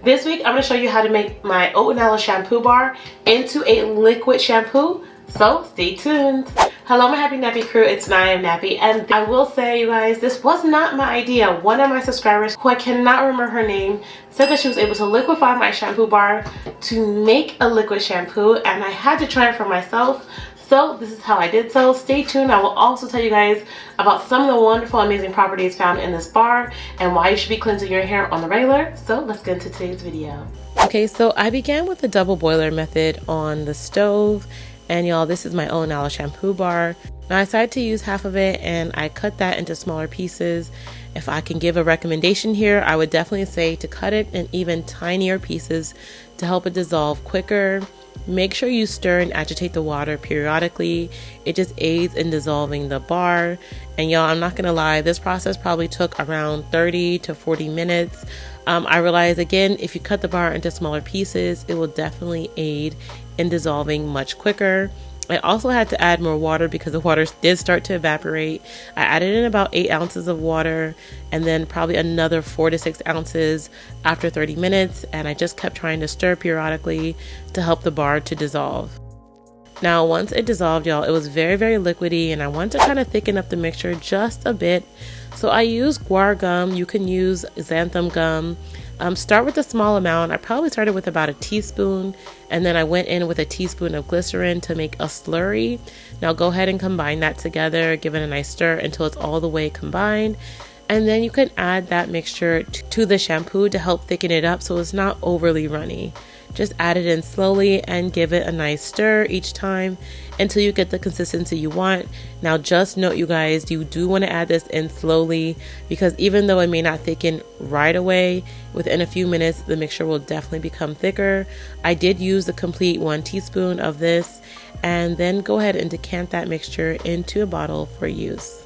This week I'm going to show you how to make my oat and aloe shampoo bar into a liquid shampoo, so stay tuned. Hello my happy nappy crew, it's NowIamNappy, and I will say, you guys, this was not my idea. One of my subscribers, who I cannot remember her name, said that she was able to liquefy my shampoo bar to make a liquid shampoo, and I had to try it for myself. So this is how I did so. Stay tuned. I will also tell you guys about some of the wonderful, amazing properties found in this bar and why you should be cleansing your hair on the regular. So let's get into today's video. Okay, so I began with the double boiler method on the stove. And y'all, this is my own aloe shampoo bar. Now I decided to use half of it and I cut that into smaller pieces. If I can give a recommendation here, I would definitely say to cut it in even tinier pieces to help it dissolve quicker. Make sure you stir and agitate the water periodically. It just aids in dissolving the bar. And y'all, I'm not gonna lie, this process probably took around 30 to 40 minutes. I realized, again, if you cut the bar into smaller pieces, it will definitely aid in dissolving much quicker. I also had to add more water because the water did start to evaporate. I added in about 8 ounces of water and then probably another 4 to 6 ounces after 30 minutes. And I just kept trying to stir periodically to help the bar to dissolve. Now, once it dissolved, y'all, it was very, very liquidy and I wanted to kind of thicken up the mixture just a bit. So I used guar gum. You can use xanthan gum. Start with a small amount. I probably started with about a teaspoon and then I went in with a teaspoon of glycerin to make a slurry. Now go ahead and combine that together, give it a nice stir until it's all the way combined. And then you can add that mixture to the shampoo to help thicken it up so it's not overly runny. Just add it in slowly and give it a nice stir each time until you get the consistency you want. Now just note, you guys, you do want to add this in slowly because even though it may not thicken right away, within a few minutes the mixture will definitely become thicker. I did use the complete 1 teaspoon of this and then go ahead and decant that mixture into a bottle for use.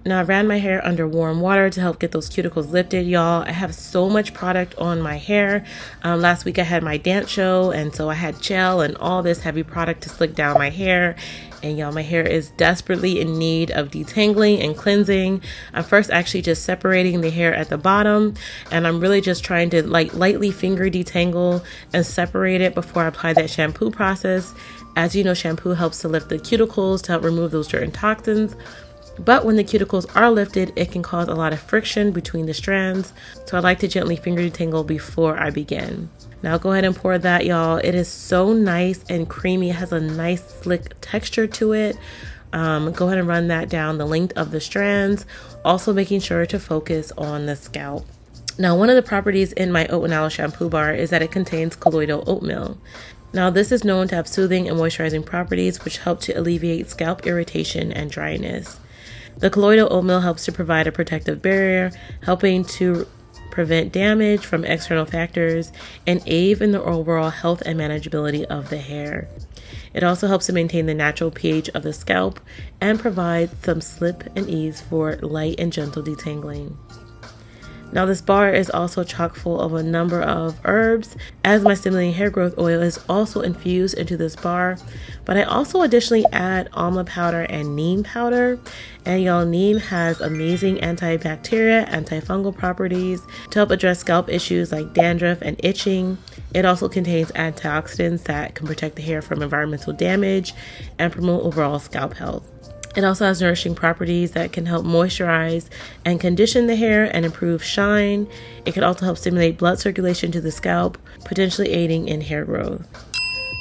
Now I ran my hair under warm water to help get those cuticles lifted, y'all. I have so much product on my hair. Last week I had my dance show and so I had gel and all this heavy product to slick down my hair. And y'all, my hair is desperately in need of detangling and cleansing. I'm first actually just separating the hair at the bottom and I'm really just trying to lightly finger detangle and separate it before I apply that shampoo process. As you know, shampoo helps to lift the cuticles to help remove those dirt and toxins. But when the cuticles are lifted, it can cause a lot of friction between the strands. So I like to gently finger detangle before I begin. Now go ahead and pour that, y'all. It is so nice and creamy. It has a nice slick texture to it. Go ahead and run that down the length of the strands. Also making sure to focus on the scalp. Now, one of the properties in my oat and aloe shampoo bar is that it contains colloidal oatmeal. Now, this is known to have soothing and moisturizing properties which help to alleviate scalp irritation and dryness. The colloidal oatmeal helps to provide a protective barrier, helping to prevent damage from external factors and aid in the overall health and manageability of the hair. It also helps to maintain the natural pH of the scalp and provide some slip and ease for light and gentle detangling. Now this bar is also chock full of a number of herbs, as my stimulating hair growth oil is also infused into this bar. But I also additionally add amla powder and neem powder. And y'all, neem has amazing antibacterial, antifungal properties to help address scalp issues like dandruff and itching. It also contains antioxidants that can protect the hair from environmental damage and promote overall scalp health. It also has nourishing properties that can help moisturize and condition the hair and improve shine. It can also help stimulate blood circulation to the scalp, potentially aiding in hair growth.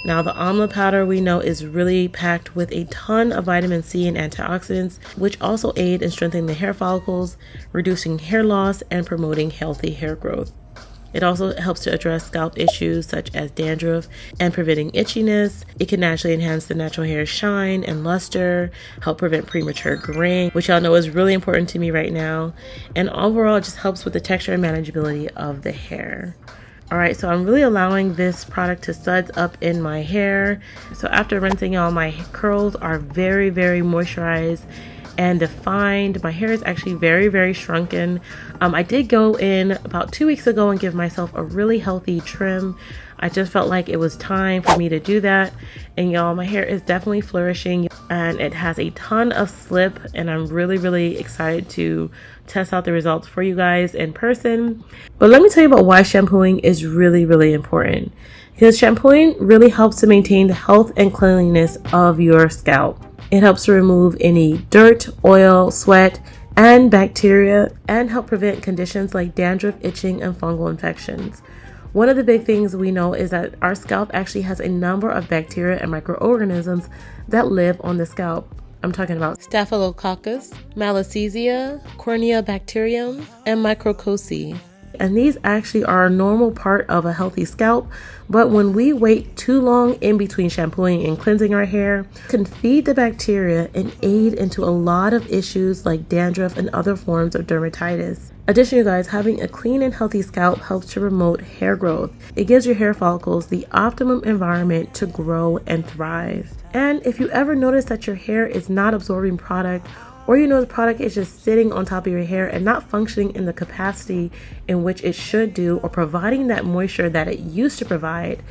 Now, the amla powder we know is really packed with a ton of vitamin C and antioxidants, which also aid in strengthening the hair follicles, reducing hair loss, and promoting healthy hair growth. It also helps to address scalp issues such as dandruff and preventing itchiness. It can naturally enhance the natural hair's shine and luster, help prevent premature graying, which y'all know is really important to me right now. And overall, it just helps with the texture and manageability of the hair. All right, so I'm really allowing this product to suds up in my hair. So after rinsing, y'all, my curls are very, very moisturized and defined. My hair is actually very, very shrunken. I did go in about 2 weeks ago and give myself a really healthy trim. I just felt like it was time for me to do that. And y'all, my hair is definitely flourishing. and it has a ton of slip, and I'm really excited to test out the results for you guys in person. But let me tell you about why shampooing is really important, because shampooing really helps to maintain the health and cleanliness of your scalp. It helps to remove any dirt, oil, sweat, and bacteria, and help prevent conditions like dandruff, itching, and fungal infections. One of the big things we know is that our scalp actually has a number of bacteria and microorganisms that live on the scalp. I'm talking about Staphylococcus, Malassezia, Corneobacterium, and Micrococci. And these actually are a normal part of a healthy scalp, but when we wait too long in between shampooing and cleansing our hair, it can feed the bacteria and aid into a lot of issues like dandruff and other forms of dermatitis. Additionally, guys, having a clean and healthy scalp helps to promote hair growth. It gives your hair follicles the optimum environment to grow and thrive. And if you ever notice that your hair is not absorbing product, or you know the product is just sitting on top of your hair and not functioning in the capacity in which it should do, or providing that moisture that it used to provide,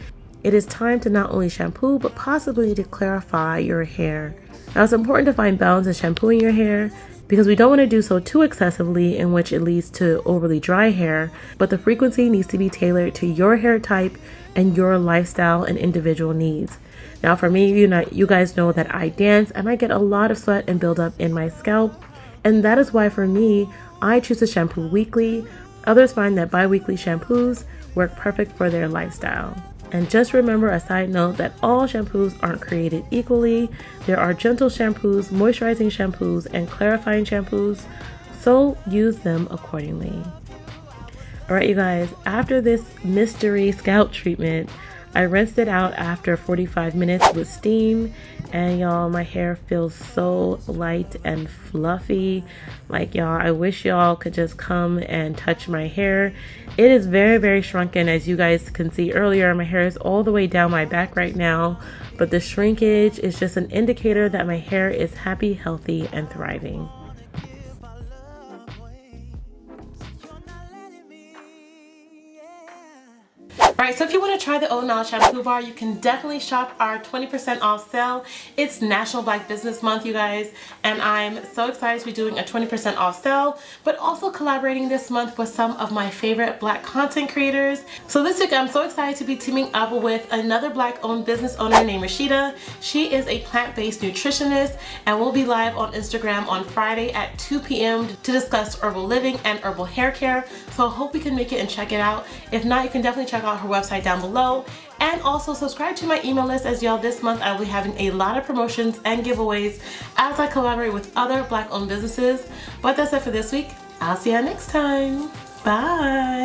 it is time to not only shampoo but possibly to clarify your hair. Now, it's important to find balance in shampooing your hair, because we don't want to do so too excessively, in which it leads to overly dry hair, but the frequency needs to be tailored to your hair type and your lifestyle and individual needs. Now for me, you guys know that I dance and I get a lot of sweat and buildup in my scalp, and that is why for me, I choose to shampoo weekly. Others find that bi-weekly shampoos work perfect for their lifestyle. And just remember, a side note, that all shampoos aren't created equally. There are gentle shampoos, moisturizing shampoos, and clarifying shampoos, so use them accordingly. Alright you guys, after this mystery scalp treatment, I rinsed it out after 45 minutes with steam, and y'all, my hair feels so light and fluffy. Like, y'all, I wish y'all could just come and touch my hair. It is very shrunken, as you guys can see earlier. My hair is all the way down my back right now, but the shrinkage is just an indicator that my hair is happy, healthy, and thriving. Alright, so if you want to try the Aloe Shampoo Bar, you can definitely shop our 20% off sale. It's National Black Business Month, you guys, and I'm so excited to be doing a 20% off sale, but also collaborating this month with some of my favorite Black content creators. So this week I'm so excited to be teaming up with another Black-owned business owner named Rashida. She is a plant-based nutritionist, and we'll be live on Instagram on Friday at 2 p.m. to discuss herbal living and herbal hair care. So I hope you can make it and check it out. If not, you can definitely check out her website down below, and also subscribe to my email list, as y'all, this month I will be having a lot of promotions and giveaways as I collaborate with other Black-owned businesses. But that's it for this week. I'll see you next time. Bye.